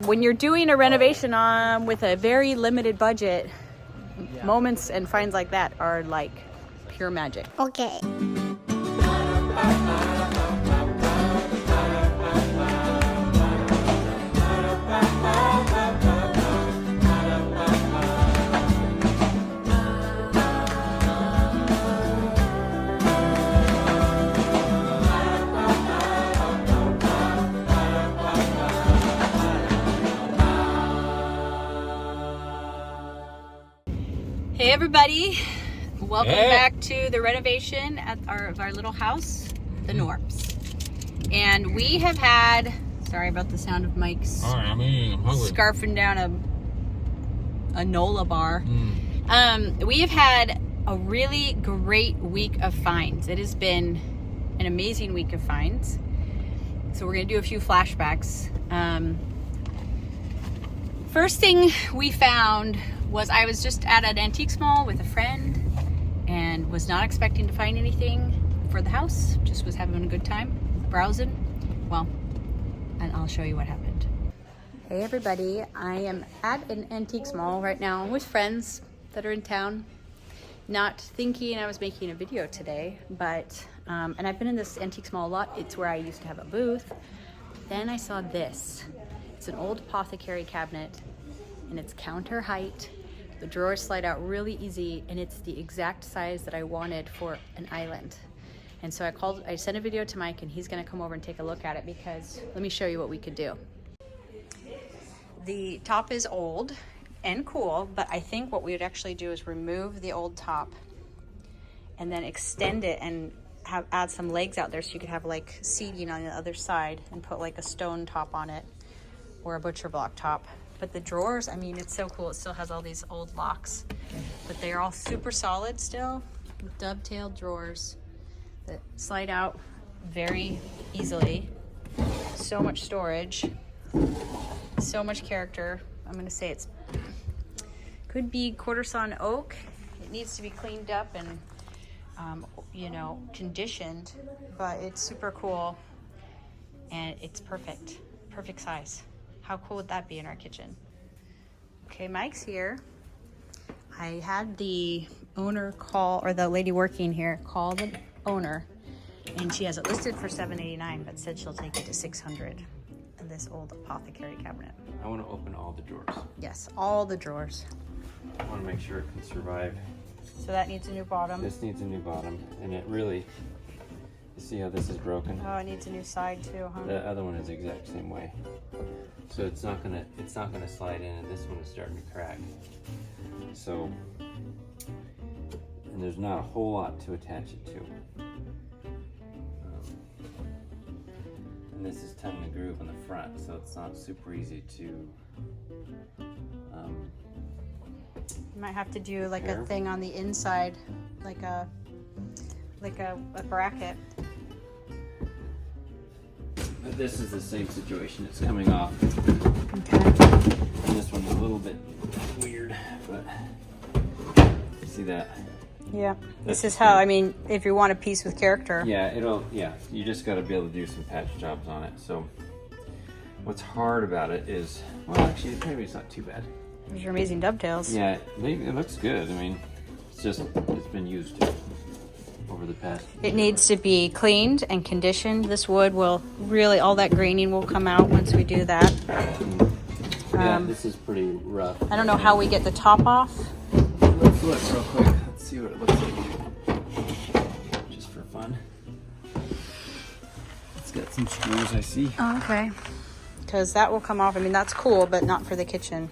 when you're doing a renovation with a very limited budget, moments and finds like that are like pure magic. Okay. Hey everybody, welcome back to the renovation at our little house, the Knorps. And we have had, sorry about the sound of Mike's I'm hungry. scarfing down a Nola bar. We have had a really great week of finds. It has been an amazing week of finds. So we're gonna do a few flashbacks. First thing we found was I was just at an antiques mall with a friend and was not expecting to find anything for the house. Just was having a good time browsing. Well, and I'll show you what happened. Hey everybody, I am at an antiques mall right now with friends that are in town. Not thinking I was making a video today, but, and I've been in this antiques mall a lot. It's where I used to have a booth. Then I saw this. It's an old apothecary cabinet and it's counter height. The drawers slide out really easy and it's the exact size that I wanted for an island. And so I sent a video to Mike and he's gonna come over and take a look at it because let me show you what we could do. The top is old and cool, but I think what we would actually do is remove the old top and then extend it and add some legs out there so you could have like seating on the other side and put like a stone top on it or a butcher block top. But the drawers, I mean, it's so cool. It still has all these old locks, but they are all super solid still with dovetailed drawers that slide out very easily. So much storage, so much character. I'm gonna say it's could be quarter sawn oak. It needs to be cleaned up and you know, conditioned, but it's super cool and it's perfect size. How cool would that be in our kitchen? Okay, Mike's here. I had the owner call, or the lady working here call the owner, and she has it listed for $789, but said she'll take it to $600. And this old apothecary cabinet. I want to open all the drawers. Yes, all the drawers. I want to make sure it can survive. So that needs a new bottom. This needs a new bottom, and it really, you see how this is broken? Oh, it needs a new side too, huh? The other one is the exact same way. So it's not gonna slide in, and this one is starting to crack. So, and there's not a whole lot to attach it to. And this is tongue and groove on the front, so it's not super easy to. You might have to do like a thing on the inside, like a bracket. But this is the same situation. It's coming off. Okay. And this one's a little bit weird, but see that? Yeah. This is how, I mean, if you want a piece with character. Yeah, you just got to be able to do some patch jobs on it. So what's hard about it is, well, actually, maybe it's not too bad. There's your amazing dovetails. Yeah, maybe it looks good. I mean, it's been used over the past. It needs to be cleaned and conditioned. This wood will really, all that graining will come out once we do that. Yeah, this is pretty rough. I don't know how we get the top off. Let's look real quick. Let's see what it looks like. Just for fun. It's got some screws, I see. Oh, okay. Because that will come off. I mean, that's cool, but not for the kitchen.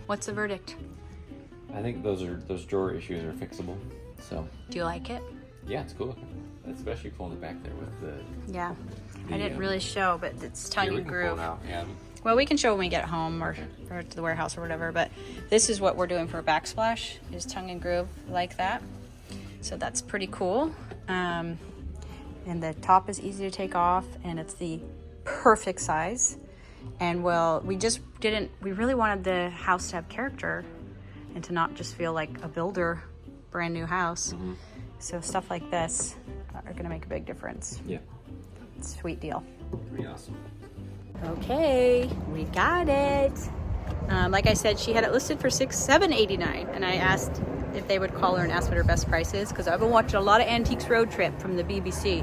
What's the verdict? I think those drawer issues are fixable. So. Do you like it? Yeah, it's cool looking. Especially pulling it back there with the. Yeah. I didn't really show, but it's tongue and groove. Pull it out. Yeah. Well, we can show when we get home or to the warehouse or whatever, but this is what we're doing for a backsplash, is tongue and groove like that. So that's pretty cool. And the top is easy to take off and it's the perfect size. And well, we really wanted the house to have character and to not just feel like a builder brand new house. Mm-hmm. So stuff like this are gonna make a big difference. Yeah. Sweet deal. Pretty awesome. Okay, we got it. Like I said, she had it listed for $7.89, and I asked if they would call her and ask what her best price is, because I've been watching a lot of Antiques Road Trip from the BBC,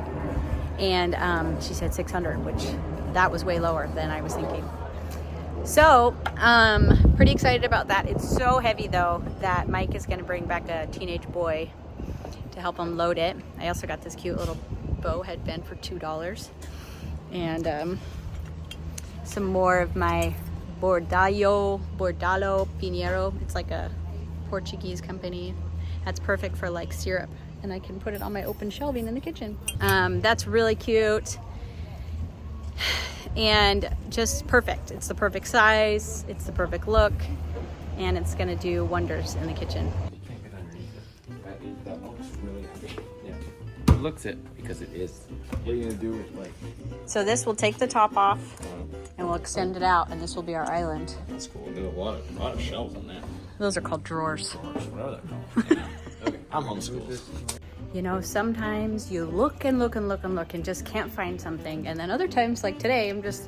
and she said $600, which that was way lower than I was thinking. So pretty excited about that. It's so heavy though that Mike is going to bring back a teenage boy to help him load it. I also got this cute little bow headband for $2, and some more of my Bordalo Pinheiro. It's like a Portuguese company. That's perfect for like syrup, and I can put it on my open shelving in the kitchen. That's really cute and just perfect. It's the perfect size, it's the perfect look, and it's gonna do wonders in the kitchen. You can't get underneath it. That looks really heavy. Yeah. It looks it because it is. What are you gonna do with like? So this will take the top off and we'll extend it out, and this will be our island. That's cool. There's a lot of shelves on that. Those are called drawers. Whatever they're called. Yeah. Okay. I'm homeschooled. You know, sometimes you look and look and look and look and just can't find something. And then other times, like today, I'm just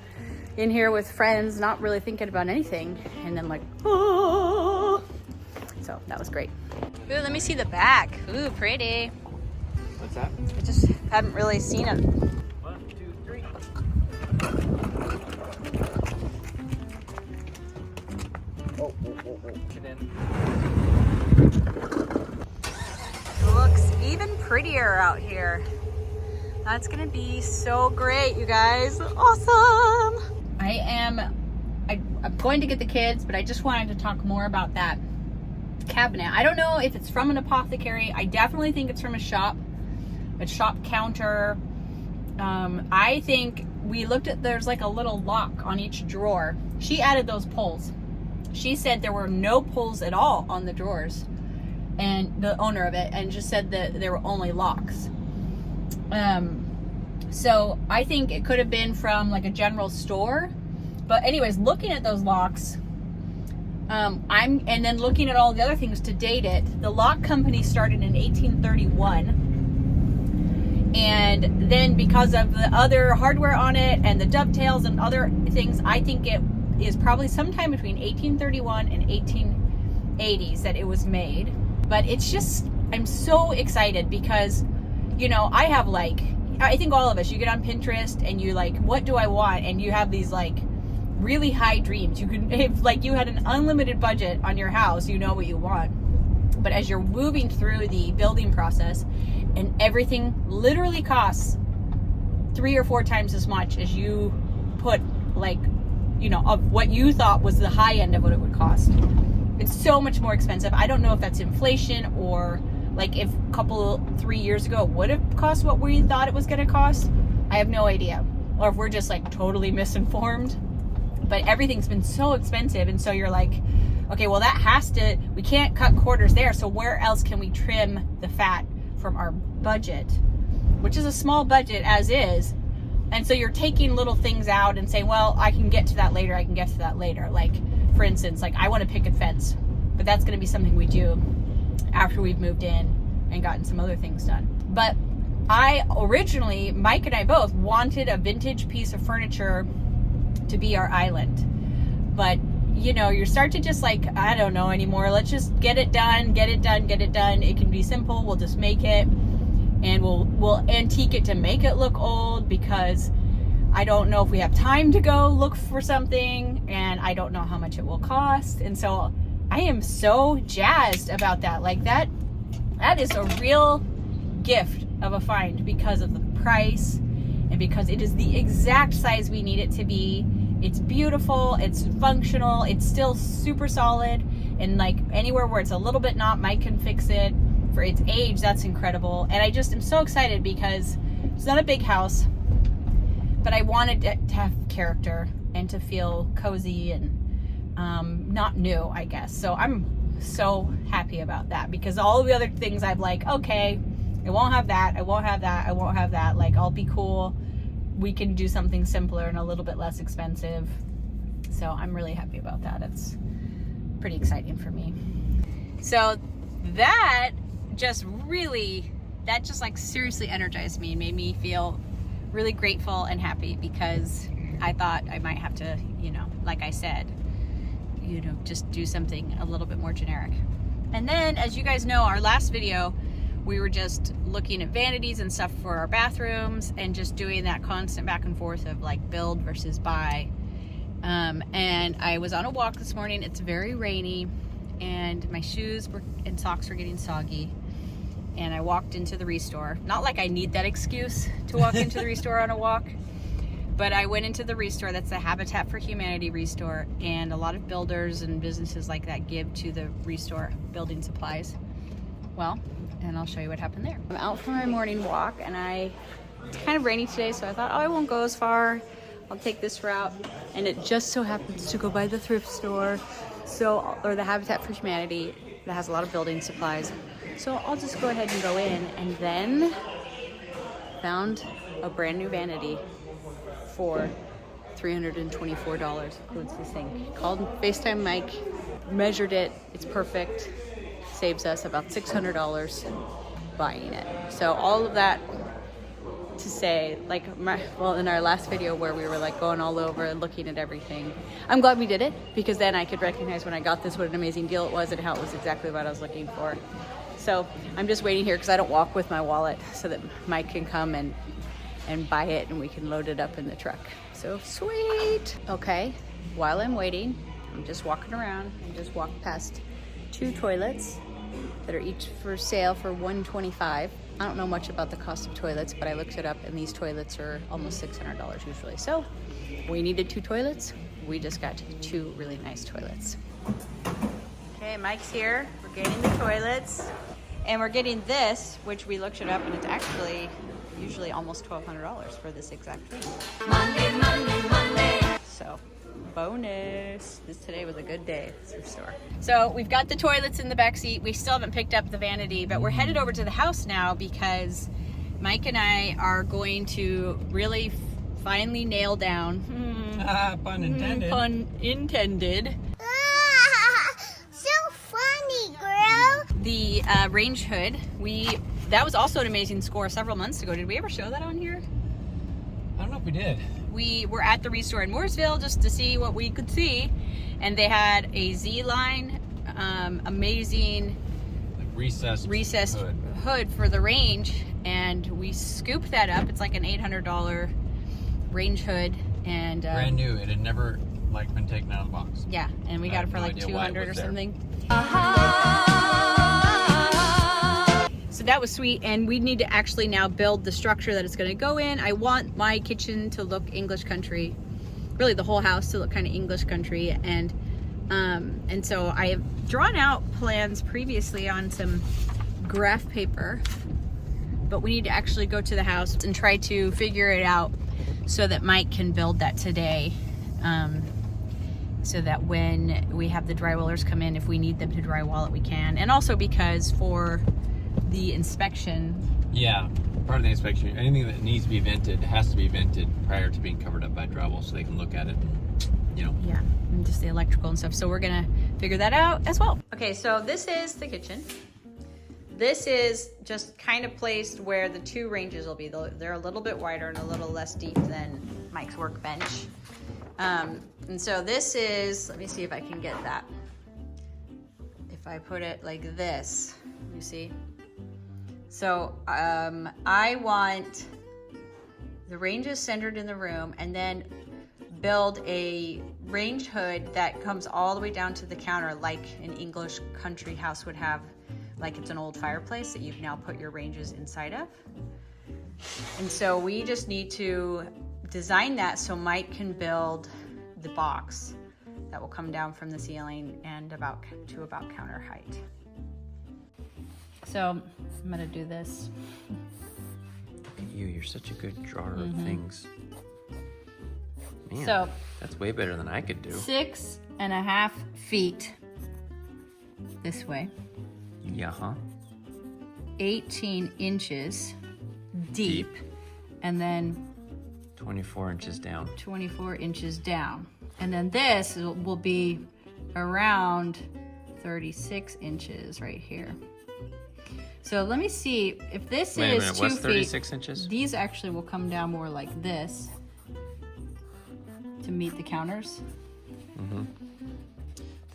in here with friends, not really thinking about anything. And then like, oh. So that was great. Ooh, let me see the back. Ooh, pretty. What's that? I just haven't really seen it. 1, 2, 3. Oh. Get in. Looks even prettier out here. That's gonna be so great, you guys. Awesome. I'm going to get the kids, but I just wanted to talk more about that cabinet. I don't know if it's from an apothecary. I definitely think it's from a shop counter. I think we looked at, there's like a little lock on each drawer. She added those pulls. She said there were no pulls at all on the drawers, and the owner of it, and just said that there were only locks. So I think it could have been from like a general store. But anyways, looking at those locks, and then looking at all the other things to date it, the lock company started in 1831. And then because of the other hardware on it and the dovetails and other things, I think it is probably sometime between 1831 and 1880s that it was made. But it's just, I'm so excited because, you know, I have like, I think all of us, you get on Pinterest and you like, what do I want? And you have these like really high dreams. You can, if like you had an unlimited budget on your house, you know what you want. But as you're moving through the building process and everything literally costs 3 or 4 times as much as you put, like, you know, of what you thought was the high end of what it would cost. It's so much more expensive. I don't know if that's inflation or like if 3 years ago it would have cost what we thought it was going to cost. I have no idea. Or if we're just like totally misinformed. But everything's been so expensive, and so you're like, okay, well we can't cut quarters there, so where else can we trim the fat from our budget, which is a small budget as is. And so you're taking little things out and saying, well, I can get to that later, Like, for instance, like I want to picket fence, but that's going to be something we do after we've moved in and gotten some other things done. But I originally, Mike and I both wanted a vintage piece of furniture to be our island. But, you know, you start to just like, I don't know anymore. Let's just get it done. It can be simple. We'll just make it, and we'll antique it to make it look old, because I don't know if we have time to go look for something, and I don't know how much it will cost. And so I am so jazzed about that. Like that is a real gift of a find because of the price and because it is the exact size we need it to be. It's beautiful, it's functional, it's still super solid, and like anywhere where it's a little bit not, Mike can fix it. For its age, that's incredible. And I just am so excited because it's not a big house, but I wanted it to have character and to feel cozy and not new, I guess. So I'm so happy about that, because all of the other things I've like, okay, I won't have that, like I'll be cool, we can do something simpler and a little bit less expensive. So I'm really happy about that. It's pretty exciting for me. So that just like seriously energized me and made me feel really grateful and happy, because I thought I might have to, you know, like I said, you know, just do something a little bit more generic. And then, as you guys know, our last video, we were just looking at vanities and stuff for our bathrooms and just doing that constant back and forth of like build versus buy. And I was on a walk this morning. It's very rainy and my shoes and socks were getting soggy. And I walked into the Restore. Not like I need that excuse to walk into the Restore on a walk, but I went into the Restore. That's the Habitat for Humanity Restore. And a lot of builders and businesses like that give to the Restore building supplies. Well, and I'll show you what happened there. I'm out for my morning walk and it's kind of rainy today, so I thought, oh, I won't go as far. I'll take this route. And it just so happens to go by the thrift store, or the Habitat for Humanity that has a lot of building supplies. So I'll just go ahead and go in, and then found a brand new vanity for $324. What's this thing? Called FaceTime Mike, measured it, it's perfect. Saves us about $600 buying it. So all of that to say, like, in our last video where we were like going all over and looking at everything, I'm glad we did it, because then I could recognize when I got this what an amazing deal it was and how it was exactly what I was looking for. So I'm just waiting here because I don't walk with my wallet, so that Mike can come and buy it and we can load it up in the truck. So sweet. Okay, while I'm waiting, I'm just walking around and just walked past 2 toilets that are each for sale for $125. I don't know much about the cost of toilets, but I looked it up and these toilets are almost $600 usually. So we needed 2 toilets. We just got 2 really nice toilets. Okay, Mike's here. We're getting the toilets. And we're getting this, which we looked it up, and it's actually usually almost $1,200 for this exact thing. Monday. So, bonus. Today was a good day at the store. So we've got the toilets in the back seat. We still haven't picked up the vanity, but we're headed over to the house now because Mike and I are going to really finally nail down. Pun intended. Pun intended. The range hood. That was also an amazing score several months ago. Did we ever show that on here? I don't know if we did. We were at the Restore in Mooresville just to see what we could see, and they had a Z-line, amazing Like recessed hood for the range, and we scooped that up. It's like an $800 range hood, and brand new. It had never like been taken out of the box. Yeah, and we got it for like $200 or something. So that was sweet, and we need to actually now build the structure that it's going to go in. I want my kitchen to look English country, really the whole house to look kind of English country, and so I have drawn out plans previously on some graph paper, but we need to actually go to the house and try to figure it out so that Mike can build that today. So that when we have the drywallers come in, if we need them to drywall it, we can. And also because for the inspection. Yeah, part of the inspection, anything that needs to be vented has to be vented prior to being covered up by drywall so they can look at it and, you know. Yeah, and just the electrical and stuff. So we're gonna figure that out as well. Okay, so this is the kitchen. This is just kind of placed where the 2 ranges will be. They're a little bit wider and a little less deep than Mike's workbench. And so this is, let me see if I can get that. If I put it like this, you see? So I want the ranges centered in the room, and then build a range hood that comes all the way down to the counter like an English country house would have, like it's an old fireplace that you've now put your ranges inside of. And so we just need to design that so Mike can build the box that will come down from the ceiling and about counter height. So I'm gonna do this. Look at you, you're such a good drawer of things. Man, So that's way better than I could do. 6.5 feet this way. Yeah, huh? 18 inches deep. And then 24 inches down. 24 inches down. And then this will be around 36 inches right here. So let me see if this Wait a is minute, 2 what's feet. 36 inches? These actually will come down more like this. to meet the counters.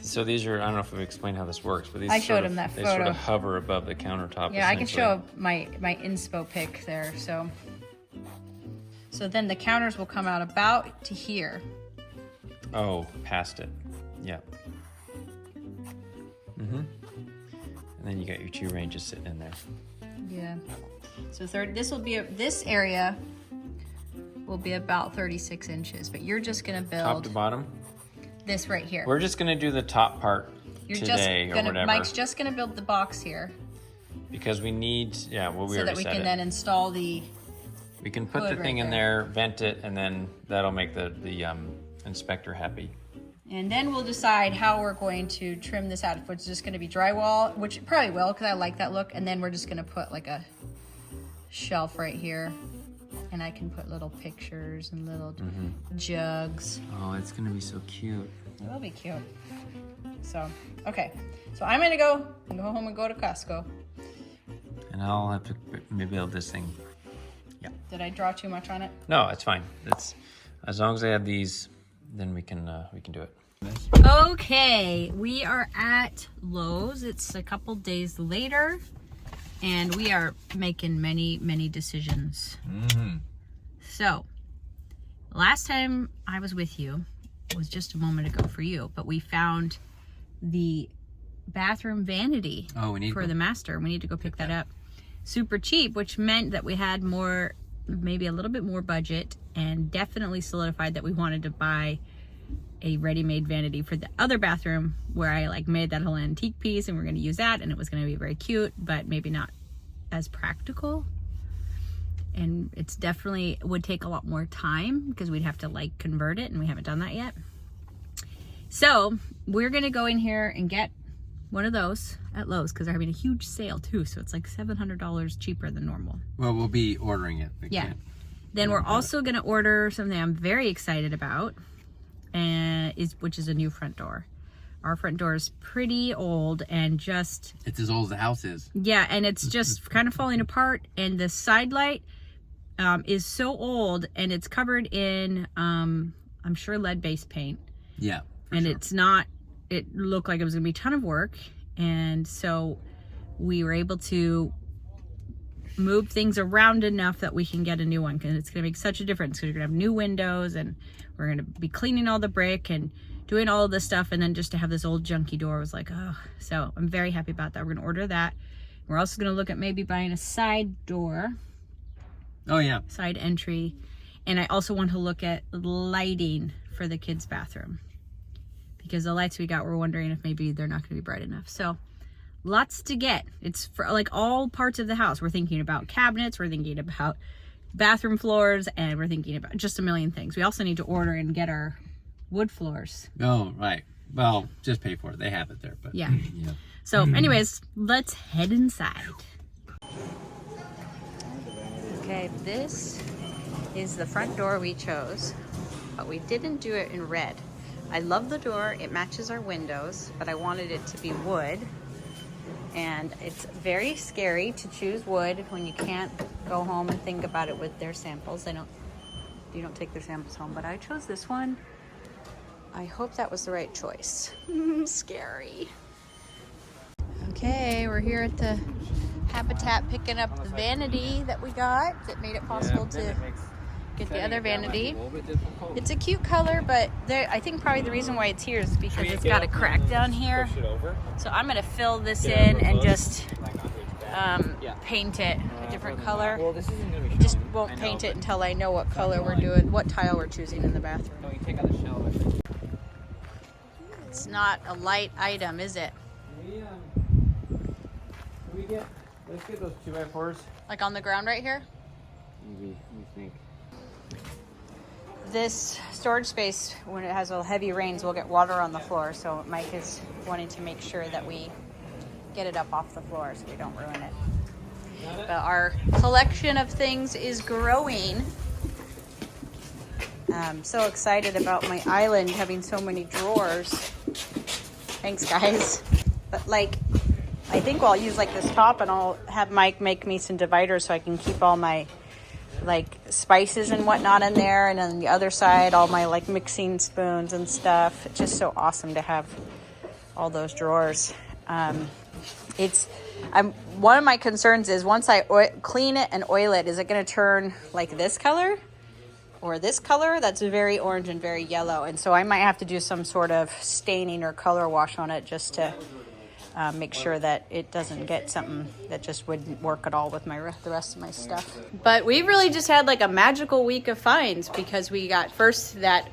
So these are, I don't know if we've explained how this works, but these I showed him that they sort photo. of hover above the countertop. Yeah, I can essentially. show my inspo pic there. So then the counters will come out about to here. Oh, past it. Yeah. And then you got your 2 ranges sitting in there. Yeah. So this area will be about 36 inches, but you're just gonna build Top to bottom. this right here. We're just gonna do the top part today or whatever. Mike's just gonna build the box here because we need, yeah, well, we so that already we said can it. then install the. We can put hood the thing right in there, vent it, and then that'll make the inspector happy. And then we'll decide how we're going to trim this out. If it's just going to be drywall, which it probably will because I like that look. And then we're just going to put like a shelf right here. And I can put little pictures and little jugs. Oh, it's going to be so cute. It'll be cute. So, okay. So I'm going to go home and go to Costco. And I'll have to maybe build this thing. Yeah. Did I draw too much on it? No, it's fine. It's as long as I have these, then we can do it. Okay, we are at Lowe's. It's a couple days later, and we are making many decisions. So, last time I was with you was just a moment ago for you, but we found the bathroom vanity for the master. We need to go pick that up. Super cheap, which meant that we had more, maybe a little bit more budget, and definitely solidified that we wanted to buy a ready-made vanity for the other bathroom where I like made that whole antique piece, and we're going to use that, and it was going to be very cute, but maybe not as practical. And it's definitely would take a lot more time because we'd have to like convert it, and we haven't done that yet. So we're going to go in here and get one of those at Lowe's because they're having a huge sale too. So it's like $700 cheaper than normal. Well, we'll be ordering it. Yeah. Then we're also going to order something I'm very excited about, which is a new front door. Our front door is pretty old and just... It's as old as the house is. Yeah, and it's just kind of falling apart. And the side light is so old, and it's covered in, I'm sure, lead-based paint. Yeah. And it's not... It looked like it was going to be a ton of work. And so we were able to move things around enough that we can get a new one, because it's going to make such a difference, because you're going to have new windows, and we're going to be cleaning all the brick and doing all of this stuff, and then just to have this old junky door was like, oh. So I'm very happy about that. We're going to order that. We're also going to look at maybe buying a side door. Oh yeah. Side entry. And I also want to look at lighting for the kids' bathroom, because the lights we got, we're wondering if maybe they're not going to be bright enough. So lots to get. It's for like all parts of the house. We're thinking about cabinets, we're thinking about bathroom floors, and we're thinking about just a million things. We also need to order and get our wood floors. Oh, right. Well, just pay for it. They have it there, but yeah. So anyways, let's head inside. Okay, this is the front door we chose, but we didn't do it in red. I love the door, it matches our windows, but I wanted it to be wood. And it's very scary to choose wood when you can't go home and think about it with their samples. You don't take their samples home, but I chose this one. I hope that was the right choice. Scary. Okay, we're here at the Habitat picking up the vanity that we got that made it possible to get the other vanity. It's a cute color, but I think probably the reason why it's here is because it's got a crack down here. So I'm gonna fill this in and just paint it a different color. Just won't paint it until I know what color we're doing, what tile we're choosing in the bathroom. It's not a light item, is it? Let's get those 2x4s. Like on the ground right here? Maybe, we think. This storage space, when it has a heavy rains, will get water on the floor. So Mike is wanting to make sure that we get it up off the floor so we don't ruin it. But our collection of things is growing. I'm so excited about my island having so many drawers. Thanks, guys. But like, I think I'll use like this top, and I'll have Mike make me some dividers so I can keep all my like spices and whatnot in there, and on the other side all my like mixing spoons and stuff. It's just so awesome to have all those drawers. One of my concerns is once I clean it and oil it, is it going to turn like this color or this color? That's very orange and very yellow, and so I might have to do some sort of staining or color wash on it just to make sure that it doesn't get something that just wouldn't work at all with the rest of my stuff. But we really just had like a magical week of finds, because we got first that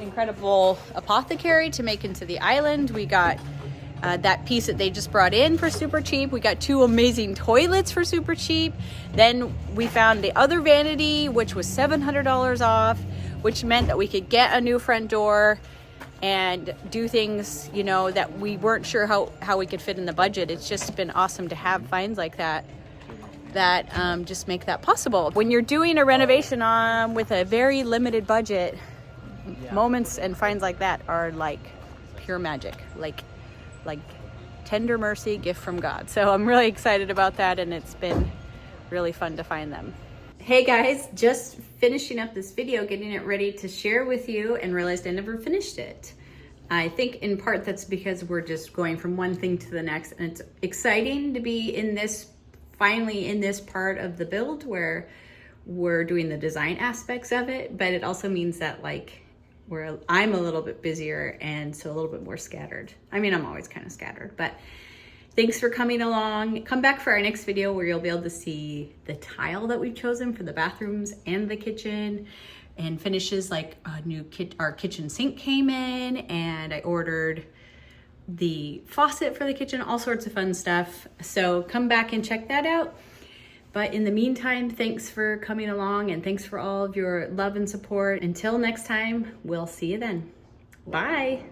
incredible apothecary to make into the island. We got that piece that they just brought in for super cheap. We got 2 amazing toilets for super cheap. Then we found the other vanity, which was $700 off, which meant that we could get a new front door and do things, you know, that we weren't sure how we could fit in the budget. It's just been awesome to have finds like that just make that possible. When you're doing a renovation with a very limited budget, moments and finds like that are like pure magic, like tender mercy, gift from God. So I'm really excited about that, and it's been really fun to find them. Hey guys, just finishing up this video, getting it ready to share with you, and realized I never finished it. I think in part that's because we're just going from one thing to the next, and it's exciting to be finally in this part of the build where we're doing the design aspects of it, but it also means that like I'm a little bit busier and so a little bit more scattered. I mean, I'm always kind of scattered, but thanks for coming along. Come back for our next video where you'll be able to see the tile that we've chosen for the bathrooms and the kitchen, and finishes like our kitchen sink came in, and I ordered the faucet for the kitchen, all sorts of fun stuff. So come back and check that out. But in the meantime, thanks for coming along, and thanks for all of your love and support. Until next time, we'll see you then. Bye.